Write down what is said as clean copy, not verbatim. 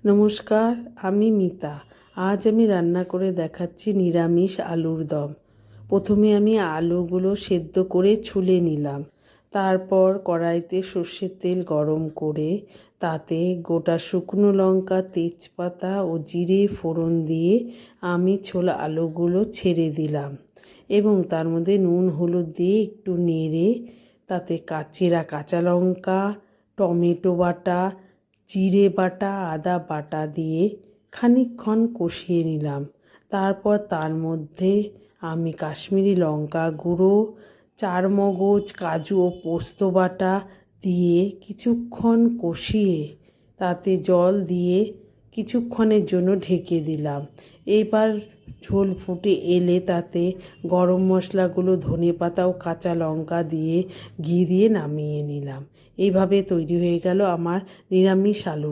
নমস্কার, আমি মিতা। আজ আমি রান্না করে দেখাচ্ছি নিরামিষ আলুর দম। প্রথমে আমি আলুগুলো সেদ্ধ করে ছুলে নিলাম। তারপর কড়াইতে সর্ষের তেল গরম করে তাতে গোটা শুকনো লঙ্কা, তেজপাতা ও জিরে ফোড়ন দিয়ে আমি ছোলা আলুগুলো ছেড়ে দিলাম এবং তার মধ্যে নুন হলুদ দিয়ে একটু নেড়ে তাতে চেরা কাঁচা লঙ্কা, টমেটো বাটা, জিরে বাটা, আদা বাটা দিয়ে খানিকক্ষণ কষিয়ে নিলাম। তারপর তার মধ্যে আমি কাশ্মীরি লঙ্কা গুঁড়ো, চারমগজ, কাজু ও পোস্ত বাটা দিয়ে কিছুক্ষণ কষিয়ে তাতে জল দিয়ে কিছুক্ষণের জন্য ঢেকে দিলাম। এবার ঝোল ফুটে এলে তাতে গরম মশলাগুলো, ধনেপাতা ও কাঁচা লঙ্কা দিয়ে ঘি দিয়ে নামিয়ে নিলাম। এইভাবে তৈরি হয়ে গেল আমার নিরামিষ আলু।